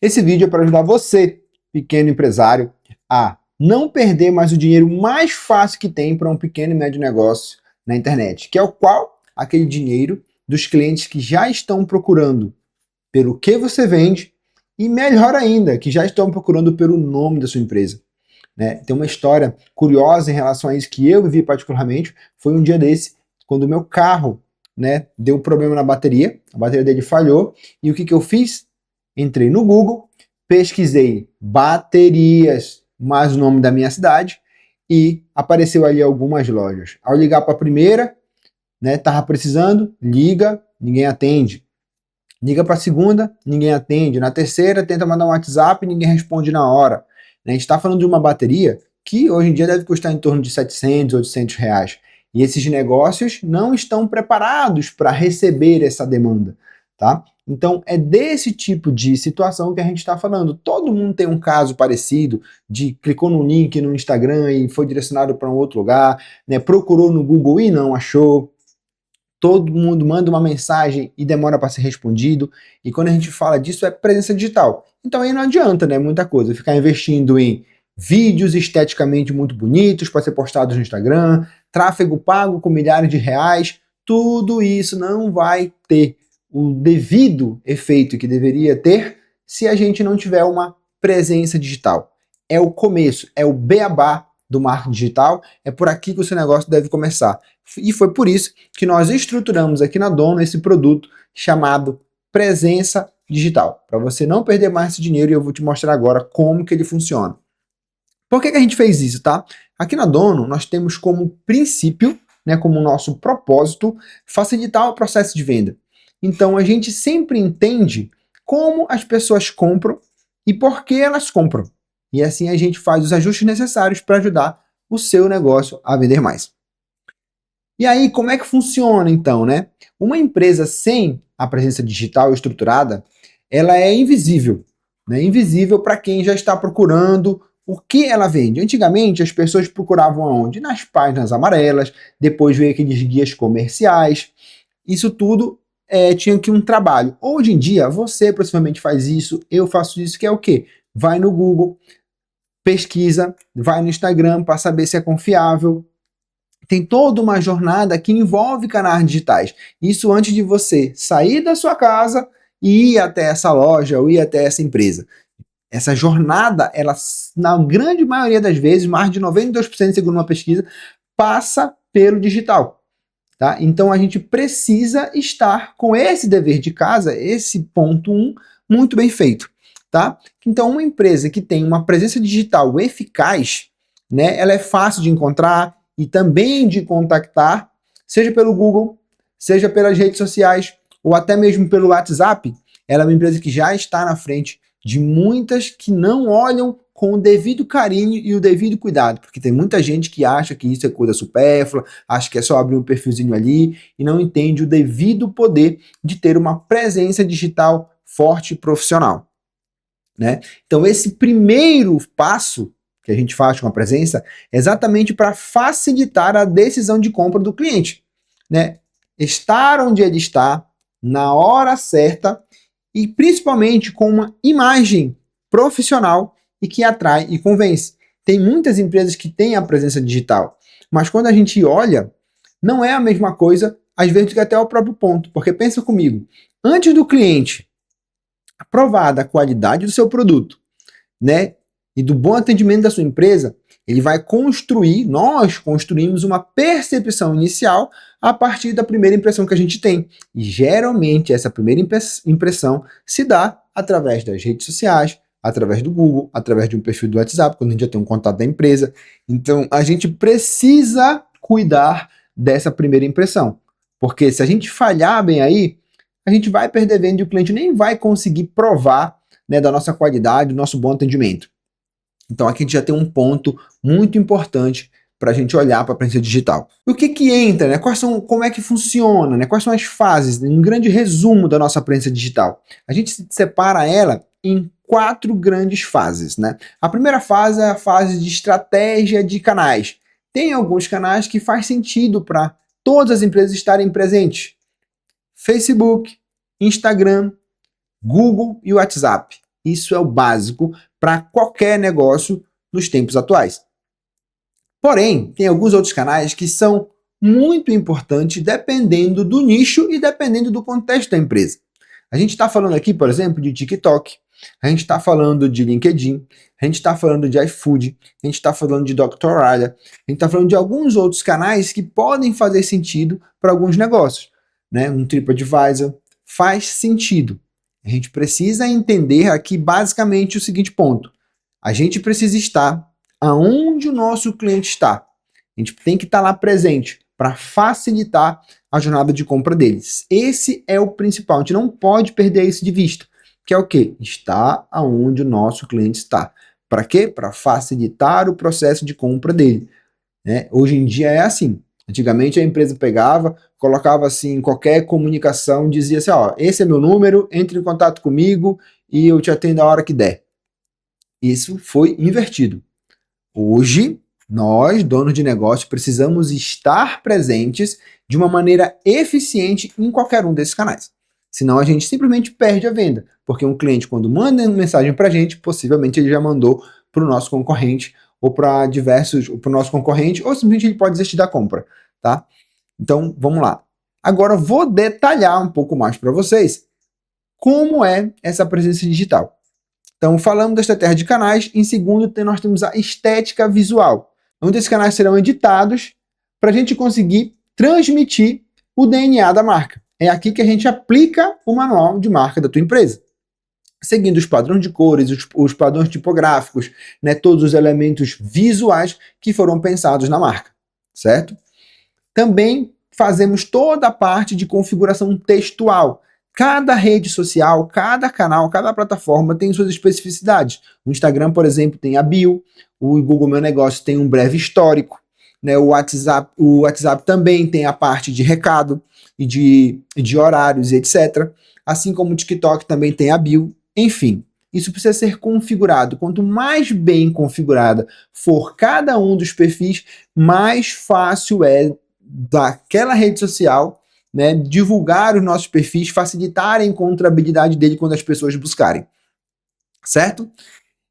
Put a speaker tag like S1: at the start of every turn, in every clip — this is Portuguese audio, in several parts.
S1: Esse vídeo é para ajudar você, pequeno empresário, a não perder mais o dinheiro mais fácil que tem para um pequeno e médio negócio na internet, que é o qual? Aquele dinheiro dos clientes que já estão procurando pelo que você vende e, melhor ainda, que já estão procurando pelo nome da sua empresa. Né? Tem uma história curiosa em relação a isso que eu vivi particularmente. Foi um dia desse, quando o meu carro, né, deu problema na bateria, a bateria dele falhou, e o que eu fiz? Entrei no Google, pesquisei baterias, mais o nome da minha cidade, e apareceu ali algumas lojas. Ao ligar para a primeira, né, tava precisando, liga, ninguém atende. Liga para a segunda, ninguém atende. Na terceira, tenta mandar um WhatsApp, ninguém responde na hora. A gente está falando de uma bateria que hoje em dia deve custar em torno de 700, 800 reais. E esses negócios não estão preparados para receber essa demanda, tá? Então é desse tipo de situação que a gente está falando. Todo mundo tem um caso parecido de clicou no link no Instagram e foi direcionado para um outro lugar, né? Procurou no Google e não achou. Todo mundo manda uma mensagem e demora para ser respondido. E quando a gente fala disso é presença digital. Então aí não adianta, né? Muita coisa. Ficar investindo em vídeos esteticamente muito bonitos para ser postados no Instagram, tráfego pago com milhares de reais. Tudo isso não vai ter o devido efeito que deveria ter se a gente não tiver uma presença digital. É o começo, é o beabá do marketing digital, é por aqui que o seu negócio deve começar. E foi por isso que nós estruturamos aqui na Dono esse produto chamado Presença Digital, para você não perder mais esse dinheiro, e eu vou te mostrar agora como que ele funciona. Por que a gente fez isso, tá? Aqui na Dono nós temos como princípio, né, como nosso propósito, facilitar o processo de venda. Então a gente sempre entende como as pessoas compram e por que elas compram. E assim a gente faz os ajustes necessários para ajudar o seu negócio a vender mais. E aí, como é que funciona então, né? Uma empresa sem a presença digital estruturada, ela é invisível, né? Invisível para quem já está procurando o que ela vende. Antigamente, as pessoas procuravam aonde? Nas páginas amarelas, depois veio aqueles guias comerciais. Isso tudo tinha que um trabalho. Hoje em dia, você possivelmente faz isso, eu faço isso, que é o quê? Vai no Google, pesquisa, vai no Instagram para saber se é confiável. Tem toda uma jornada que envolve canais digitais. Isso antes de você sair da sua casa e ir até essa loja ou ir até essa empresa. Essa jornada, ela, na grande maioria das vezes, mais de 92%, segundo uma pesquisa, passa pelo digital. Tá? Então a gente precisa estar com esse dever de casa, esse ponto 1, muito bem feito. Tá? Então uma empresa que tem uma presença digital eficaz, né, ela é fácil de encontrar e também de contactar, seja pelo Google, seja pelas redes sociais ou até mesmo pelo WhatsApp. Ela é uma empresa que já está na frente de muitas que não olham com o devido carinho e o devido cuidado, porque tem muita gente que acha que isso é coisa supérflua, acha que é só abrir um perfilzinho ali e não entende o devido poder de ter uma presença digital forte e profissional, né? Então esse primeiro passo que a gente faz com a presença é exatamente para facilitar a decisão de compra do cliente, né? Estar onde ele está, na hora certa e principalmente com uma imagem profissional e que atrai e convence. Tem muitas empresas que têm a presença digital, mas quando a gente olha, não é a mesma coisa, às vezes que até o próprio ponto, porque pensa comigo, antes do cliente aprovar da qualidade do seu produto, né, e do bom atendimento da sua empresa, ele vai construir, nós construímos uma percepção inicial a partir da primeira impressão que a gente tem. E geralmente essa primeira impressão se dá através das redes sociais, através do Google, através de um perfil do WhatsApp, quando a gente já tem um contato da empresa. Então a gente precisa cuidar dessa primeira impressão. Porque se a gente falhar bem aí, a gente vai perder venda e o cliente nem vai conseguir provar, né, da nossa qualidade, do nosso bom atendimento. Então aqui a gente já tem um ponto muito importante para a gente olhar para a presença digital. O que entra, né? Como é que funciona, né? Quais são as fases, um grande resumo da nossa presença digital. A gente separa ela em 4 grandes fases, né? A primeira fase é a fase de estratégia de canais. Tem alguns canais que faz sentido para todas as empresas estarem presentes. Facebook, Instagram, Google e WhatsApp. Isso é o básico para qualquer negócio nos tempos atuais. Porém, tem alguns outros canais que são muito importantes dependendo do nicho e dependendo do contexto da empresa. A gente está falando aqui, por exemplo, de TikTok, a gente está falando de LinkedIn, a gente está falando de iFood, a gente está falando de Doctoralha, a gente está falando de alguns outros canais que podem fazer sentido para alguns negócios. Né? Um TripAdvisor faz sentido. A gente precisa entender aqui basicamente o seguinte ponto. A gente precisa estar aonde o nosso cliente está. A gente tem que estar lá presente para facilitar a jornada de compra deles. Esse é o principal. A gente não pode perder isso de vista. Que é o quê? Está aonde o nosso cliente está. Para quê? Para facilitar o processo de compra dele. Né? Hoje em dia é assim. Antigamente a empresa pegava, colocava assim qualquer comunicação, dizia assim, ó, esse é meu número, entre em contato comigo e eu te atendo a hora que der. Isso foi invertido. Hoje, nós, donos de negócio, precisamos estar presentes de uma maneira eficiente em qualquer um desses canais. Senão a gente simplesmente perde a venda, porque um cliente, quando manda mensagem para a gente, possivelmente ele já mandou para o nosso concorrente ou para o nosso concorrente, ou simplesmente ele pode desistir da compra, tá? Então, vamos lá. Agora eu vou detalhar um pouco mais para vocês como é essa presença digital. Então, falamos da estratégia de canais. Em segundo, nós temos a estética visual, onde esses canais serão editados para a gente conseguir transmitir o DNA da marca. É aqui que a gente aplica o manual de marca da tua empresa. Seguindo os padrões de cores, os padrões tipográficos, né, todos os elementos visuais que foram pensados na marca, certo? Também fazemos toda a parte de configuração textual. Cada rede social, cada canal, cada plataforma tem suas especificidades. O Instagram, por exemplo, tem a bio, o Google Meu Negócio tem um breve histórico, né? O WhatsApp também tem a parte de recado e de horários e etc. Assim como o TikTok também tem a bio. Enfim, isso precisa ser configurado. Quanto mais bem configurada for cada um dos perfis, mais fácil é daquela rede social, né, divulgar os nossos perfis, facilitar a encontrabilidade dele quando as pessoas buscarem, certo?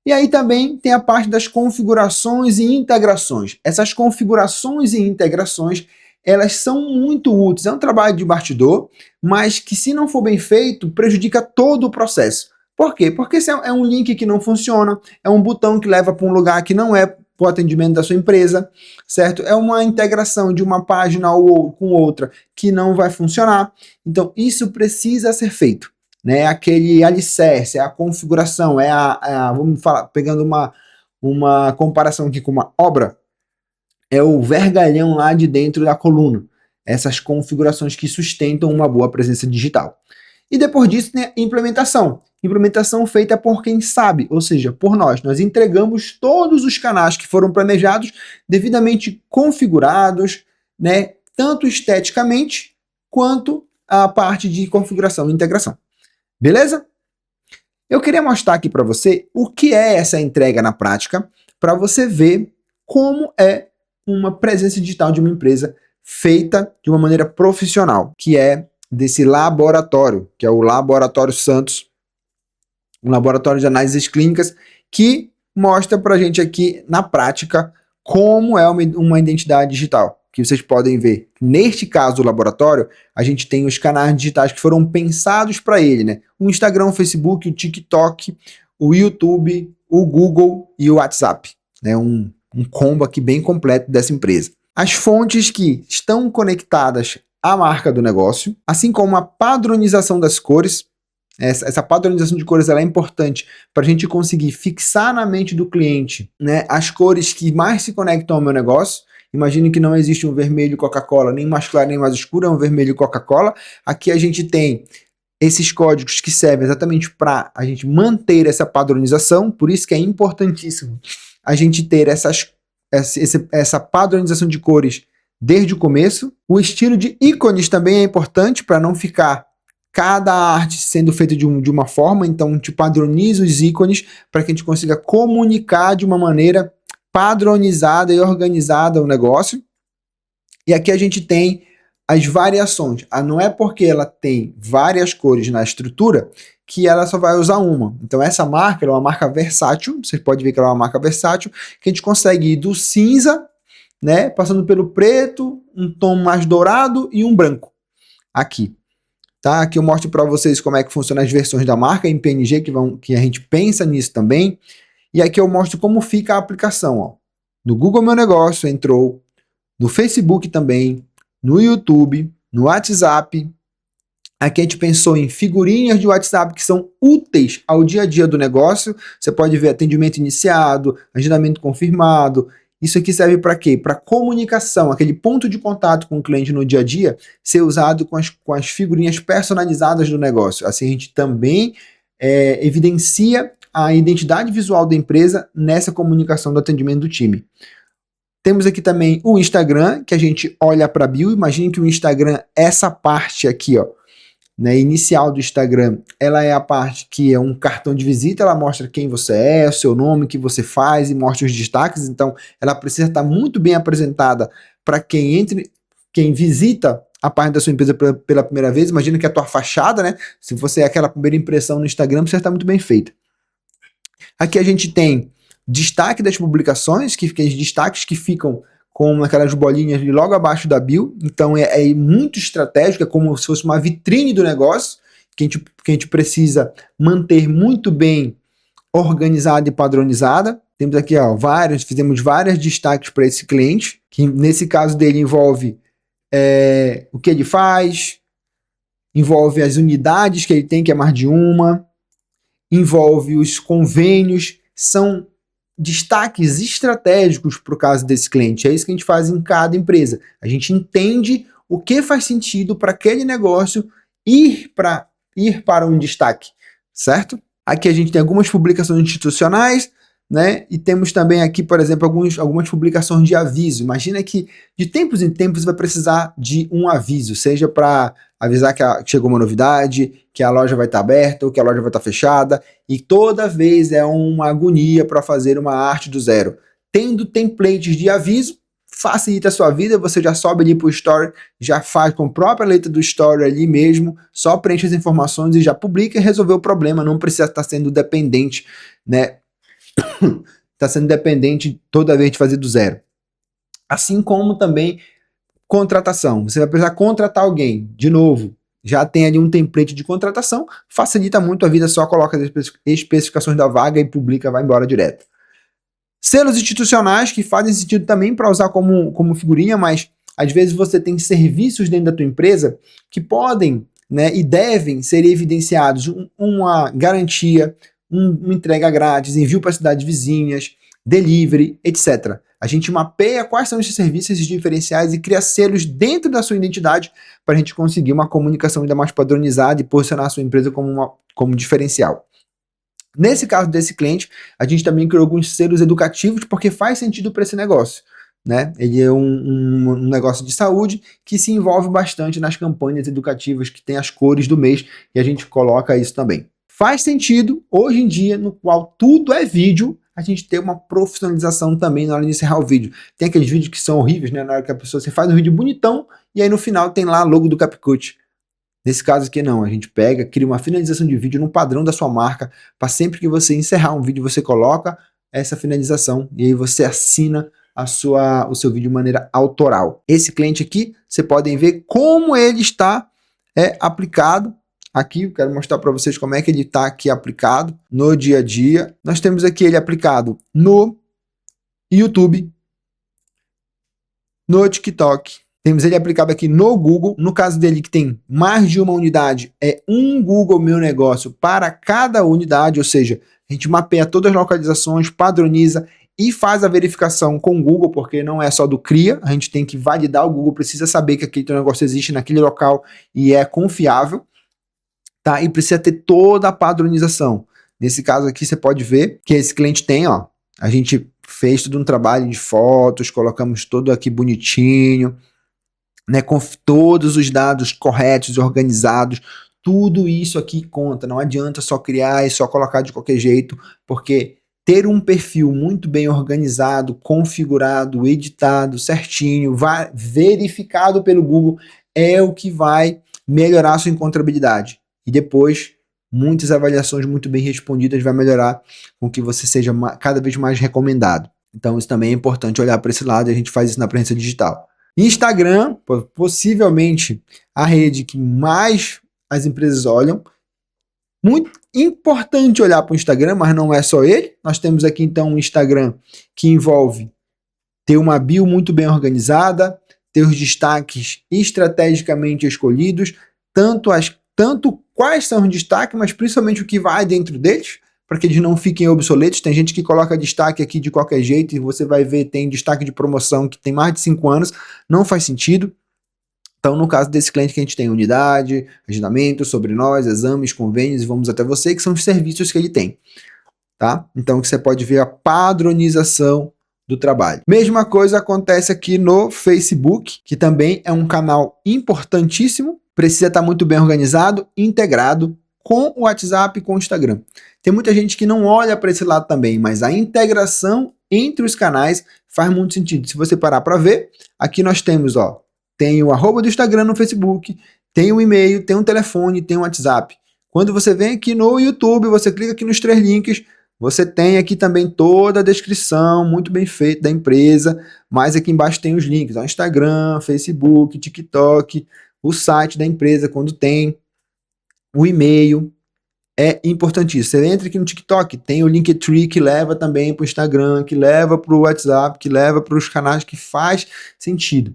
S1: E aí também tem a parte das configurações e integrações. Essas configurações e integrações, elas são muito úteis. É um trabalho de bastidor, mas que se não for bem feito, prejudica todo o processo. Por quê? Porque se é um link que não funciona, é um botão que leva para um lugar que não é para o atendimento da sua empresa, certo? É uma integração de uma página com outra que não vai funcionar. Então, isso precisa ser feito, né? Aquele alicerce, é a configuração, vamos falar, pegando uma comparação aqui com uma obra, é o vergalhão lá de dentro da coluna. Essas configurações que sustentam uma boa presença digital. E depois disso, tem a implementação. Implementação feita por quem sabe, ou seja, por nós. Nós entregamos todos os canais que foram planejados, devidamente configurados, né, tanto esteticamente, quanto a parte de configuração e integração. Beleza? Eu queria mostrar aqui para você o que é essa entrega na prática, para você ver como é uma presença digital de uma empresa feita de uma maneira profissional, que é desse laboratório, que é o Laboratório Santos, um laboratório de análises clínicas, que mostra para a gente aqui, na prática, como é uma identidade digital. Que vocês podem ver, neste caso do laboratório, a gente tem os canais digitais que foram pensados para ele, né? O Instagram, o Facebook, o TikTok, o YouTube, o Google e o WhatsApp. Né? Um combo aqui bem completo dessa empresa. As fontes que estão conectadas à marca do negócio, assim como a padronização das cores. Essa padronização de cores ela é importante para a gente conseguir fixar na mente do cliente, né, as cores que mais se conectam ao meu negócio. Imagine que não existe um vermelho Coca-Cola, nem mais claro nem mais escuro, é um vermelho Coca-Cola. Aqui a gente tem esses códigos que servem exatamente para a gente manter essa padronização, por isso que é importantíssimo a gente ter essa padronização de cores desde o começo. O estilo de ícones também é importante para não ficar cada arte sendo feita de uma forma, então a gente padroniza os ícones para que a gente consiga comunicar de uma maneira padronizada e organizada o negócio. E aqui a gente tem as variações. Não é porque ela tem várias cores na estrutura que ela só vai usar uma. Então essa marca é uma marca versátil, você pode ver que ela é uma marca versátil, que a gente consegue ir do cinza, né, passando pelo preto, um tom mais dourado e um branco. Aqui. Tá? Aqui eu mostro para vocês como é que funciona as versões da marca em PNG, que a gente pensa nisso também. E aqui eu mostro como fica a aplicação. Ó. No Google Meu Negócio entrou, no Facebook também, no YouTube, no WhatsApp. Aqui a gente pensou em figurinhas de WhatsApp que são úteis ao dia a dia do negócio. Você pode ver atendimento iniciado, agendamento confirmado. Isso aqui serve para quê? Para comunicação, aquele ponto de contato com o cliente no dia a dia ser usado com as figurinhas personalizadas do negócio. Assim a gente também evidencia a identidade visual da empresa nessa comunicação do atendimento do time. Temos aqui também o Instagram, que a gente olha para a bio. Imagine que o Instagram, essa parte aqui, ó, né, inicial do Instagram, ela é a parte que é um cartão de visita, ela mostra quem você é, o seu nome, o que você faz e mostra os destaques, então ela precisa estar muito bem apresentada para quem visita a página da sua empresa pela primeira vez. Imagina que é a tua fachada, né? Se você é aquela primeira impressão no Instagram, precisa estar muito bem feita. Aqui a gente tem destaque das publicações, que os destaques que ficam com aquelas bolinhas ali logo abaixo da bio, então é muito estratégico, é como se fosse uma vitrine do negócio, que a gente precisa manter muito bem organizada e padronizada. Temos aqui, ó, fizemos vários destaques para esse cliente, que nesse caso dele envolve o que ele faz, envolve as unidades que ele tem, que é mais de uma, envolve os convênios, são destaques estratégicos para o caso desse cliente. É isso que a gente faz em cada empresa. A gente entende o que faz sentido para aquele negócio ir para um destaque, certo? Aqui a gente tem algumas publicações institucionais, né? E temos também aqui, por exemplo, algumas publicações de aviso. Imagina que de tempos em tempos você vai precisar de um aviso, seja para avisar que chegou uma novidade, que a loja vai estar aberta ou que a loja vai estar fechada, e toda vez é uma agonia para fazer uma arte do zero. Tendo templates de aviso, facilita a sua vida, você já sobe ali para o Story, já faz com a própria letra do Story ali mesmo, só preenche as informações e já publica e resolveu o problema, não precisa estar sendo dependente, né? Está sendo dependente toda vez de fazer do zero. Assim como também contratação. Você vai precisar contratar alguém. De novo, já tem ali um template de contratação, facilita muito a vida, só coloca as especificações da vaga e publica, vai embora direto. Selos institucionais que fazem sentido também para usar como figurinha, mas às vezes você tem serviços dentro da tua empresa que podem, né, e devem ser evidenciados. Uma garantia, uma entrega grátis, envio para cidades vizinhas, delivery, etc. A gente mapeia quais são esses serviços, esses diferenciais e cria selos dentro da sua identidade para a gente conseguir uma comunicação ainda mais padronizada e posicionar a sua empresa como diferencial. Nesse caso desse cliente, a gente também criou alguns selos educativos porque faz sentido para esse negócio. Né? Ele é um negócio de saúde que se envolve bastante nas campanhas educativas que tem as cores do mês e a gente coloca isso também. Faz sentido, hoje em dia, no qual tudo é vídeo, a gente ter uma profissionalização também na hora de encerrar o vídeo. Tem aqueles vídeos que são horríveis, né? Na hora que a pessoa, você faz um vídeo bonitão e aí no final tem lá logo do CapCut. Nesse caso aqui não, a gente pega, cria uma finalização de vídeo no padrão da sua marca, para sempre que você encerrar um vídeo, você coloca essa finalização e aí você assina o seu vídeo de maneira autoral. Esse cliente aqui, vocês podem ver como ele está aplicado. Aqui eu quero mostrar para vocês como é que ele está aqui aplicado no dia a dia. Nós temos aqui ele aplicado no YouTube, no TikTok. Temos ele aplicado aqui no Google. No caso dele que tem mais de uma unidade, é um Google Meu Negócio para cada unidade, ou seja, a gente mapeia todas as localizações, padroniza e faz a verificação com o Google, porque não é só do cria, a gente tem que validar, o Google precisa saber que aquele negócio existe naquele local e é confiável. Tá? E precisa ter toda a padronização. Nesse caso aqui você pode ver que esse cliente tem, ó, a gente fez todo um trabalho de fotos, colocamos tudo aqui bonitinho, né, com todos os dados corretos, organizados, tudo isso aqui conta, não adianta só criar e só colocar de qualquer jeito, porque ter um perfil muito bem organizado, configurado, editado, certinho, verificado pelo Google é o que vai melhorar a sua encontrabilidade. E depois muitas avaliações muito bem respondidas, vai melhorar com que você seja cada vez mais recomendado. Então isso também é importante olhar para esse lado, e a gente faz isso na presença digital. Instagram, possivelmente a rede que mais as empresas olham. Muito importante olhar para o Instagram, mas não é só ele. Nós temos aqui então um Instagram que envolve ter uma bio muito bem organizada, ter os destaques estrategicamente escolhidos, tanto quais são os destaques, mas principalmente o que vai dentro deles, para que eles não fiquem obsoletos. Tem gente que coloca destaque aqui de qualquer jeito, e você vai ver, tem destaque de promoção que tem mais de 5 anos, não faz sentido. Então, no caso desse cliente que a gente tem unidade, agendamento, sobre nós, exames, convênios, e vamos até você, que são os serviços que ele tem, tá? Então, que você pode ver a padronização do trabalho. Mesma coisa acontece aqui no Facebook, que também é um canal importantíssimo, precisa estar muito bem organizado, integrado com o WhatsApp e com o Instagram. Tem muita gente que não olha para esse lado também, mas a integração entre os canais faz muito sentido. Se você parar para ver, aqui nós temos, ó, tem o arroba do Instagram no Facebook, tem o e-mail, tem um telefone, tem um WhatsApp. Quando você vem aqui no YouTube, você clica aqui nos 3 links, você tem aqui também toda a descrição, muito bem feita da empresa, mas aqui embaixo tem os links, ó, Instagram, Facebook, TikTok, o site da empresa quando tem, o e-mail, é importantíssimo. Você entra aqui no TikTok, tem o Linktree que leva também para o Instagram, que leva para o WhatsApp, que leva para os canais, que faz sentido.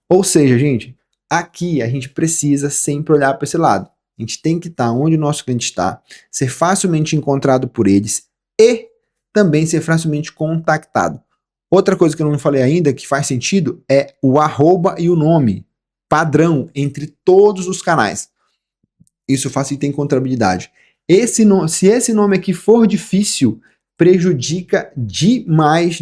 S1: Ou seja, gente, aqui a gente precisa sempre olhar para esse lado. A gente tem que estar onde o nosso cliente está, ser facilmente encontrado por eles e também ser facilmente contactado. Outra coisa que eu não falei ainda, que faz sentido, é o arroba e o nome padrão entre todos os canais. Isso facilita a encontrabilidade. Se esse nome aqui for difícil, prejudica demais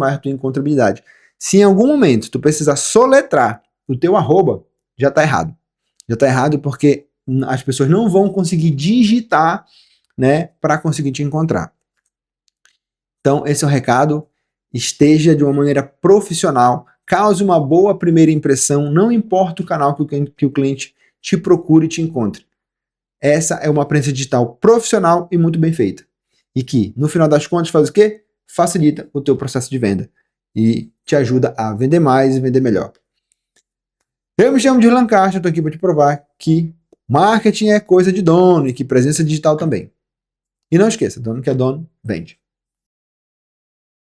S1: a tua encontrabilidade. Se em algum momento tu precisar soletrar o teu arroba, já está errado. Já está errado porque as pessoas não vão conseguir digitar, né, para conseguir te encontrar. Então, esse é o recado. Esteja de uma maneira profissional, cause uma boa primeira impressão, não importa o canal que o cliente te procure e te encontre. Essa é uma presença digital profissional e muito bem feita. E que, no final das contas, faz o quê? Facilita o teu processo de venda. E te ajuda a vender mais e vender melhor. Eu me chamo de Lancaster, estou aqui para te provar que marketing é coisa de dono e que presença digital também. E não esqueça, dono que é dono, vende.